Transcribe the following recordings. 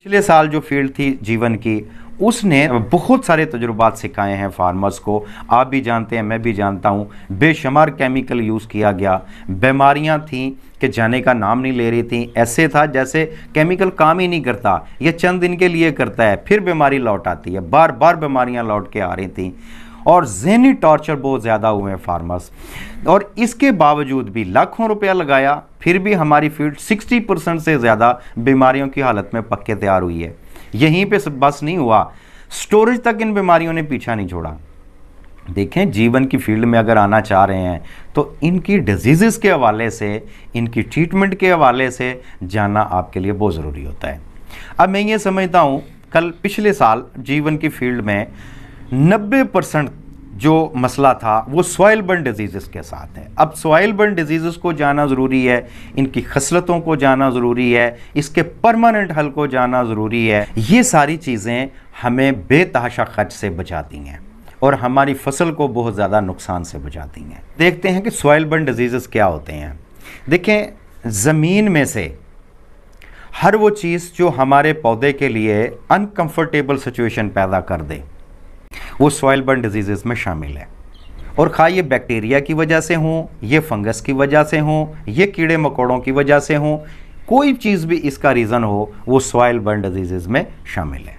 पिछले साल जो फील्ड थी जीवन की, उसने बहुत सारे तजुर्बात सिखाए हैं फार्मर्स को। आप भी जानते हैं, मैं भी जानता हूँ, बेशुमार केमिकल यूज़ किया गया। बीमारियाँ थीं कि जाने का नाम नहीं ले रही थी। ऐसे था जैसे केमिकल काम ही नहीं करता, ये चंद दिन के लिए करता है, फिर बीमारी लौट आती है। बार बार बीमारियाँ लौट के आ रही थी और ज़हनी टॉर्चर बहुत ज़्यादा हुए हैं फार्मर्स। और इसके बावजूद भी लाखों रुपया लगाया, फिर भी हमारी फील्ड 60% से ज़्यादा बीमारियों की हालत में पक्के तैयार हुई है। यहीं पे बस नहीं हुआ, स्टोरेज तक इन बीमारियों ने पीछा नहीं छोड़ा। देखें, जीवन की फील्ड में अगर आना चाह रहे हैं तो इनकी डिजीज़ के हवाले से, इनकी ट्रीटमेंट के हवाले से जानना आपके लिए बहुत ज़रूरी होता है। अब मैं ये समझता हूँ, पिछले साल जीवन की फील्ड में 90% जो मसला था वो सॉइल बर्न डिजीज़ के साथ है। अब सॉइल बर्न डिजीज़ को जानना ज़रूरी है, इनकी खसलतों को जानना ज़रूरी है, इसके परमानेंट हल को जानना ज़रूरी है। ये सारी चीज़ें हमें बेतहाशा खर्च से बचाती हैं और हमारी फसल को बहुत ज़्यादा नुकसान से बचाती हैं। देखते हैं कि सॉइल बर्न डिजीज़ क्या होते हैं। देखें, ज़मीन में से हर वो चीज़ जो हमारे पौधे के लिए अनकंफर्टेबल सिचुएशन पैदा कर दे, वो सॉइल बर्न डिजीज़ में शामिल है। और खा ये बैक्टीरिया की वजह से हों, ये फंगस की वजह से हों, ये कीड़े मकोड़ों की वजह से हों, कोई चीज़ भी इसका रीज़न हो, वो सॉइल बर्न डिजीज़ में शामिल है।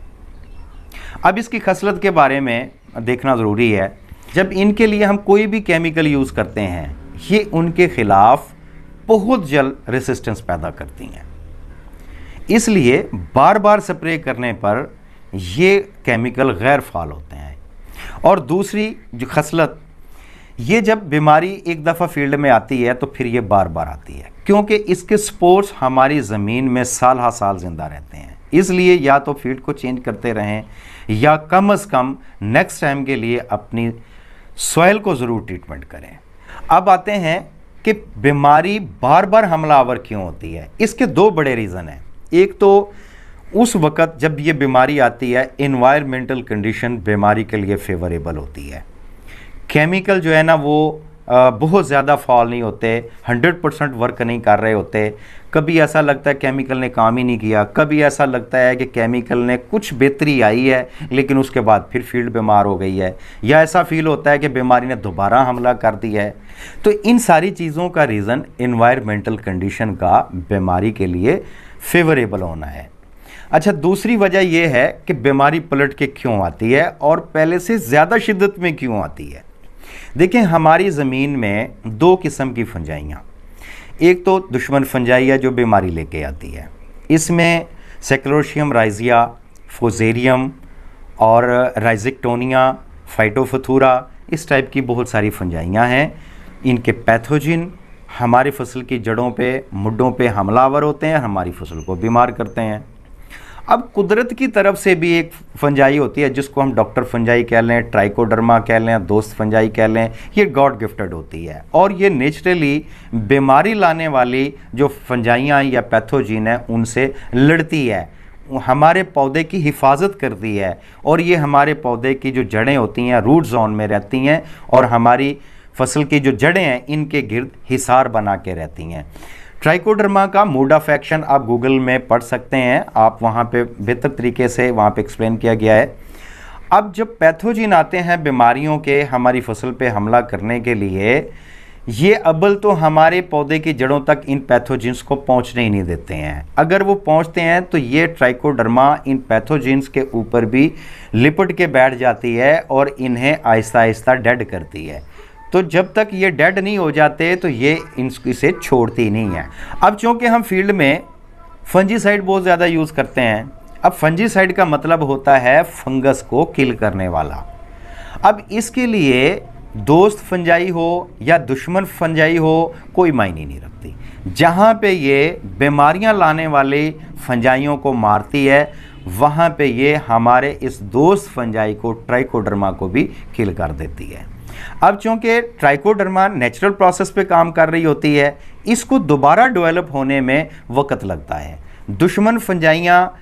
अब इसकी खसलत के बारे में देखना ज़रूरी है। जब इनके लिए हम कोई भी केमिकल यूज़ करते हैं, ये उनके ख़िलाफ़ बहुत जल्द रेसिस्टेंस पैदा करती हैं। इसलिए बार बार स्प्रे करने पर ये केमिकल गैर फाल होते हैं। और दूसरी जो खसलत, ये जब बीमारी एक दफ़ा फील्ड में आती है तो फिर ये बार बार आती है, क्योंकि इसके स्पोर्स हमारी ज़मीन में साल हा साल ज़िंदा रहते हैं। इसलिए या तो फील्ड को चेंज करते रहें या कम से कम नेक्स्ट टाइम के लिए अपनी सॉइल को ज़रूर ट्रीटमेंट करें। अब आते हैं कि बीमारी बार बार हमलावर क्यों होती है। इसके दो बड़े रीज़न हैं। एक तो उस वक़्त जब ये बीमारी आती है, इन्वायरमेंटल कंडीशन बीमारी के लिए फेवरेबल होती है। केमिकल जो है ना, वो बहुत ज़्यादा फॉल नहीं होते, 100% वर्क नहीं कर रहे होते। कभी ऐसा लगता है केमिकल ने काम ही नहीं किया, कभी ऐसा लगता है कि केमिकल ने कुछ बेहतरी आई है लेकिन उसके बाद फिर फील्ड बीमार हो गई है, या ऐसा फील होता है कि बीमारी ने दोबारा हमला कर दिया है। तो इन सारी चीज़ों का रीज़न इन्वायरमेंटल कंडीशन का बीमारी के लिए फेवरेबल होना है। अच्छा, दूसरी वजह यह है कि बीमारी पलट के क्यों आती है और पहले से ज़्यादा शिद्दत में क्यों आती है। देखें, हमारी ज़मीन में दो किस्म की फंजाइयाँ, एक तो दुश्मन फंजाई है जो बीमारी लेके आती है। इसमें सेक्लोशियम राइजिया, फोजेरियम और राइजिक्टोनिया, फाइटोफथूरा, इस टाइप की बहुत सारी फंजाइयाँ हैं। इनके पैथोजिन हमारी फसल की जड़ों पे, मुड्डों पे हमलावर होते हैं, हमारी फसल को बीमार करते हैं। अब कुदरत की तरफ से भी एक फंजाई होती है जिसको हम डॉक्टर फंजाई कह लें, ट्राइकोडर्मा कह लें, दोस्त फंजाई कह लें। ये गॉड गिफ्टेड होती है और ये नेचुरली बीमारी लाने वाली जो फंजाइयाँ या पैथोजिन है उनसे लड़ती है, हमारे पौधे की हिफाजत करती है। और ये हमारे पौधे की जो जड़ें होती हैं रूट जोन में रहती हैं और हमारी फसल की जो जड़ें हैं इनके गिर्द हिसार बना के रहती हैं। ट्राइकोडर्मा का मोड ऑफ एक्शन आप गूगल में पढ़ सकते हैं, आप वहाँ पे बेहतर तरीके से वहाँ पे एक्सप्लेन किया गया है। अब जब पैथोजिन आते हैं बीमारियों के हमारी फसल पे हमला करने के लिए, ये अव्वल तो हमारे पौधे की जड़ों तक इन पैथोजिन्स को पहुँचने ही नहीं देते हैं। अगर वो पहुँचते हैं तो ये ट्राइकोडर्मा इन पैथोजिन्स के ऊपर भी लिपट के बैठ जाती है और इन्हें आहिस्ता आहिस्ता डेड करती है। तो जब तक ये डेड नहीं हो जाते तो ये इसे छोड़ती नहीं है। अब चूँकि हम फील्ड में फंजीसाइड बहुत ज़्यादा यूज़ करते हैं, अब फंजीसाइड का मतलब होता है फंगस को किल करने वाला। अब इसके लिए दोस्त फंजाई हो या दुश्मन फंजाई हो, कोई मायने नहीं रखती। जहाँ पे ये बीमारियाँ लाने वाली फंजाइयों को मारती है, वहाँ पे ये हमारे इस दोस्त फंजाई को, ट्राइकोडर्मा को भी किल कर देती है। अब चूँकि ट्राइकोडर्मा नेचुरल प्रोसेस पे काम कर रही होती है, इसको दोबारा डेवलप होने में वक्त लगता है। दुश्मन फंजाइयाँ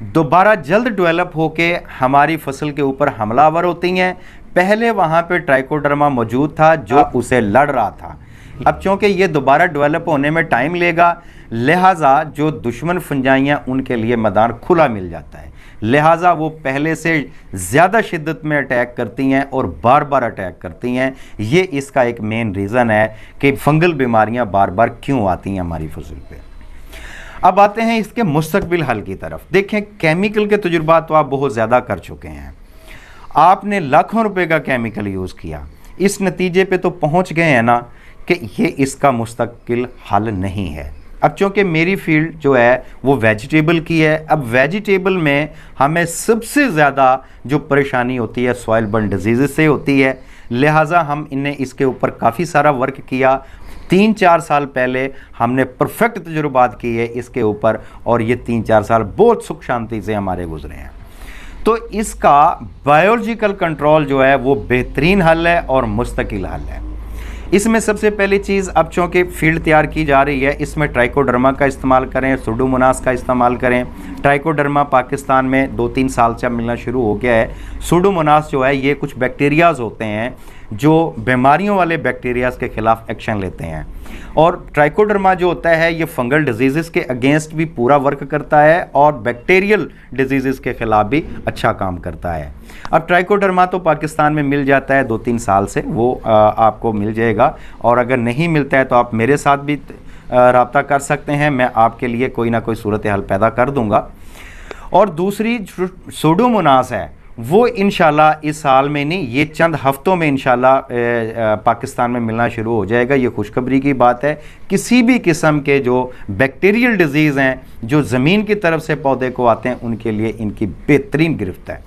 दोबारा जल्द डेवलप होके हमारी फसल के ऊपर हमलावर होती हैं। पहले वहाँ पे ट्राइकोडर्मा मौजूद था जो उसे लड़ रहा था, अब चूँकि ये दोबारा डेवलप होने में टाइम लेगा, लिहाजा जो दुश्मन फंजाइयाँ उनके लिए मैदान खुला मिल जाता है, लिहाजा वो पहले से ज़्यादा शिद्दत में अटैक करती हैं और बार बार अटैक करती हैं। ये इसका एक मेन रीज़न है कि फंगल बीमारियां बार बार क्यों आती हैं हमारी फसल पे। अब आते हैं इसके मुस्तकबिल हल की तरफ। देखें, केमिकल के तजुर्बात तो आप बहुत ज़्यादा कर चुके हैं, आपने लाखों रुपए का केमिकल यूज़ किया, इस नतीजे पे तो पहुंच गए हैं ना कि ये इसका मुस्तकिल हल नहीं है। अब चूँकि मेरी फील्ड जो है वो वेजिटेबल की है, अब वेजिटेबल में हमें सबसे ज़्यादा जो परेशानी होती है सॉइल बर्न डिजीज़ से होती है, लिहाजा हम इन्हें इसके ऊपर काफ़ी सारा वर्क किया। 3-4 साल पहले हमने परफेक्ट तजुर्बात किए इसके ऊपर और ये 3-4 साल बहुत सुख शांति से हमारे गुजरे हैं। तो इसका बायोलॉजिकल कंट्रोल जो है वो बेहतरीन हल है और मुस्तकिल हल है। इसमें सबसे पहली चीज़, अब चूँकि फील्ड तैयार की जा रही है, इसमें ट्राइकोडर्मा का इस्तेमाल करें, सुडोमोनास का इस्तेमाल करें। ट्राइकोडर्मा पाकिस्तान में 2-3 साल से मिलना शुरू हो गया है। सुडोमोनास जो है ये कुछ बैक्टीरियाज होते हैं जो बीमारियों वाले बैक्टीरियाज के खिलाफ एक्शन लेते हैं, और ट्राइकोडर्मा जो होता है ये फंगल डिजीज़ के अगेंस्ट भी पूरा वर्क करता है और बैक्टीरियल डिजीज़ के खिलाफ भी अच्छा काम करता है। अब ट्राइकोडर्मा तो पाकिस्तान में मिल जाता है 2-3 साल से, वो आपको मिल जाएगा, और अगर नहीं मिलता है तो आप मेरे साथ भी रब्ता कर सकते हैं, मैं आपके लिए कोई ना कोई सूरत हाल पैदा कर दूंगा। और दूसरी सुडोमोनास है वो इंशाल्लाह इस साल में नहीं, ये चंद हफ्तों में इंशाल्लाह पाकिस्तान में मिलना शुरू हो जाएगा। ये खुशखबरी की बात है। किसी भी किस्म के जो बैक्टीरियल डिजीज़ हैं जो ज़मीन की तरफ से पौधे को आते हैं उनके लिए इनकी बेहतरीन गिरफ्त है।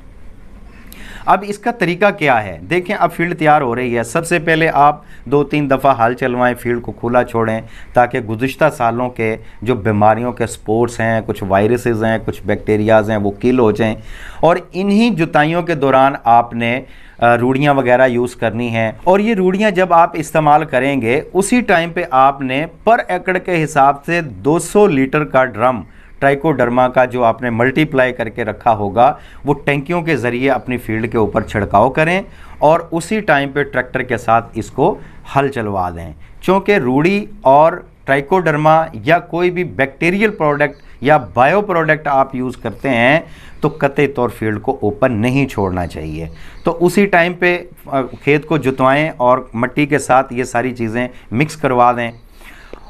अब इसका तरीका क्या है, देखें, अब फील्ड तैयार हो रही है। सबसे पहले आप 2-3 दफ़ा हल चलवाएं, फील्ड को खुला छोड़ें ताकि गुज़िश्ता सालों के जो बीमारियों के स्पोर्ट्स हैं, कुछ वायरसेस हैं, कुछ बैक्टीरियाज़ हैं, वो किल हो जाएं। और इन्हीं जुताइयों के दौरान आपने रूढ़ियाँ वगैरह यूज़ करनी हैं, और ये रूढ़ियाँ जब आप इस्तेमाल करेंगे उसी टाइम पे आपने पर एकड़ के हिसाब से 200 लीटर का ड्रम ट्राइकोडर्मा का जो आपने मल्टीप्लाई करके रखा होगा वो टैंकियों के ज़रिए अपनी फील्ड के ऊपर छिड़काव करें और उसी टाइम पे ट्रैक्टर के साथ इसको हल चलवा दें। क्योंकि रूढ़ी और ट्राइकोडर्मा या कोई भी बैक्टीरियल प्रोडक्ट या बायो प्रोडक्ट आप यूज़ करते हैं तो कतई तौर फील्ड को ओपन नहीं छोड़ना चाहिए। तो उसी टाइम पे खेत को जुतवाएं और मिट्टी के साथ ये सारी चीज़ें मिक्स करवा दें।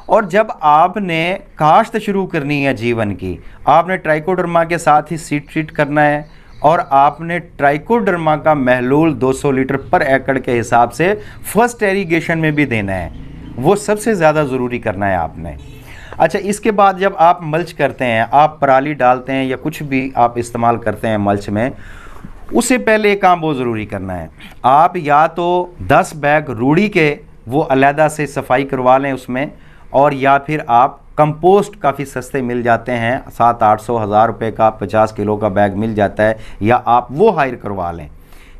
और जब आपने काश्त शुरू करनी है जीवन की, आपने ट्राइकोडर्मा के साथ ही सीड ट्रीट करना है और आपने ट्राइकोडर्मा का महलूल 200 लीटर पर एकड़ के हिसाब से फर्स्ट एरीगेशन में भी देना है, वो सबसे ज़्यादा ज़रूरी करना है आपने। अच्छा, इसके बाद जब आप मल्च करते हैं, आप पराली डालते हैं या कुछ भी आप इस्तेमाल करते हैं मल्च में, उससे पहले एक काम बहुत ज़रूरी करना है। आप या तो 10 बैग रूढ़ी के वो अलहदा से सफाई करवा लें उसमें, और या फिर आप कंपोस्ट काफ़ी सस्ते मिल जाते हैं, 700-800 हज़ार रुपये का 50 किलो का बैग मिल जाता है, या आप वो हायर करवा लें।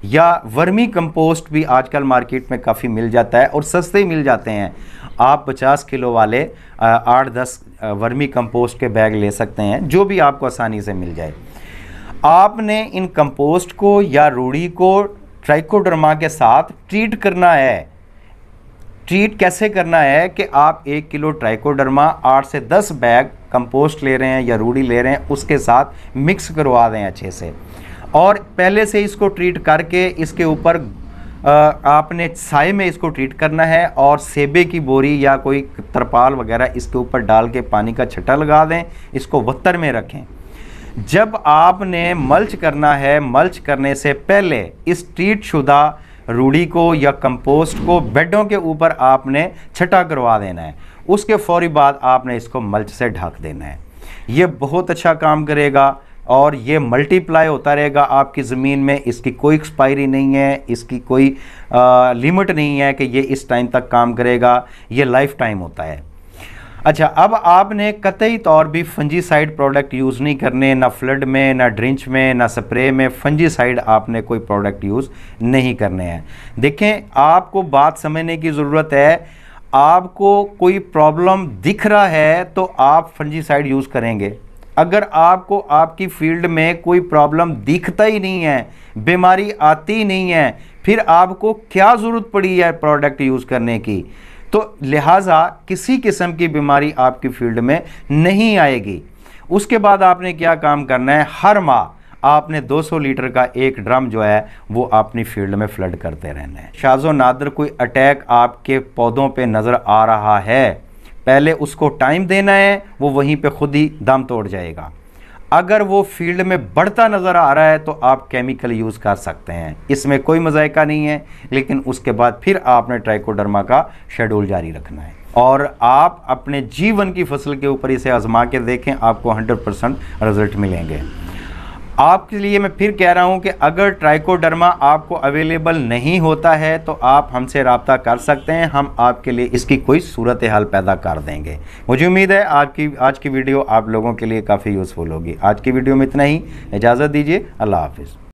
या वर्मी कंपोस्ट भी आजकल मार्केट में काफ़ी मिल जाता है और सस्ते ही मिल जाते हैं। आप 50 किलो वाले 8-10 वर्मी कंपोस्ट के बैग ले सकते हैं, जो भी आपको आसानी से मिल जाए। आपने इन कंपोस्ट को या रूढ़ी को ट्राइकोडर्मा के साथ ट्रीट करना है। ट्रीट कैसे करना है कि आप 1 किलो ट्राइकोडर्मा 8 से 10 बैग कंपोस्ट ले रहे हैं या रूढ़ी ले रहे हैं, उसके साथ मिक्स करवा दें अच्छे से, और पहले से इसको ट्रीट करके इसके ऊपर आपने साए में इसको ट्रीट करना है, और सेबे की बोरी या कोई तरपाल वगैरह इसके ऊपर डाल के पानी का छट्टा लगा दें, इसको वत्तर में रखें। जब आपने मल्च करना है, मल्च करने से पहले इस ट्रीट शुदा रूढ़ी को या कंपोस्ट को बेडों के ऊपर आपने छटा करवा देना है। उसके फौरी बाद आपने इसको मल्च से ढक देना है। ये बहुत अच्छा काम करेगा और ये मल्टीप्लाई होता रहेगा आपकी ज़मीन में। इसकी कोई एक्सपायरी नहीं है, इसकी कोई लिमिट नहीं है कि ये इस टाइम तक काम करेगा, ये लाइफ टाइम होता है। अच्छा, अब आपने कतई तौर भी फंजीसाइड प्रोडक्ट यूज़ नहीं करने, ना फ्लड में, ना ड्रिंच में, ना स्प्रे में। फंजीसाइड आपने कोई प्रोडक्ट यूज़ नहीं करने हैं। देखें, आपको बात समझने की ज़रूरत है। आपको कोई प्रॉब्लम दिख रहा है तो आप फंजीसाइड यूज़ करेंगे। अगर आपको आपकी फील्ड में कोई प्रॉब्लम दिखता ही नहीं है, बीमारी आती ही नहीं है, फिर आपको क्या ज़रूरत पड़ी है प्रोडक्ट यूज़ करने की। तो लिहाजा किसी किस्म की बीमारी आपकी फील्ड में नहीं आएगी। उसके बाद आपने क्या काम करना है, हर माह आपने 200 लीटर का एक ड्रम जो है वो अपनी फील्ड में फ्लड करते रहना है। शाज़ो नादर कोई अटैक आपके पौधों पे नज़र आ रहा है, पहले उसको टाइम देना है, वो वहीं पे खुद ही दम तोड़ जाएगा। अगर वो फील्ड में बढ़ता नज़र आ रहा है तो आप केमिकल यूज़ कर सकते हैं, इसमें कोई मज़ायका नहीं है, लेकिन उसके बाद फिर आपने ट्राइकोडर्मा का शेड्यूल जारी रखना है और आप अपने जीवन की फसल के ऊपर इसे आजमा के देखें, आपको 100% रिजल्ट मिलेंगे। आपके लिए मैं फिर कह रहा हूं कि अगर ट्राइकोडर्मा आपको अवेलेबल नहीं होता है तो आप हमसे रब्ता कर सकते हैं, हम आपके लिए इसकी कोई सूरत हाल पैदा कर देंगे। मुझे उम्मीद है आज की वीडियो आप लोगों के लिए काफ़ी यूज़फुल होगी। आज की वीडियो में इतना ही, इजाज़त दीजिए, अल्लाह हाफिज़।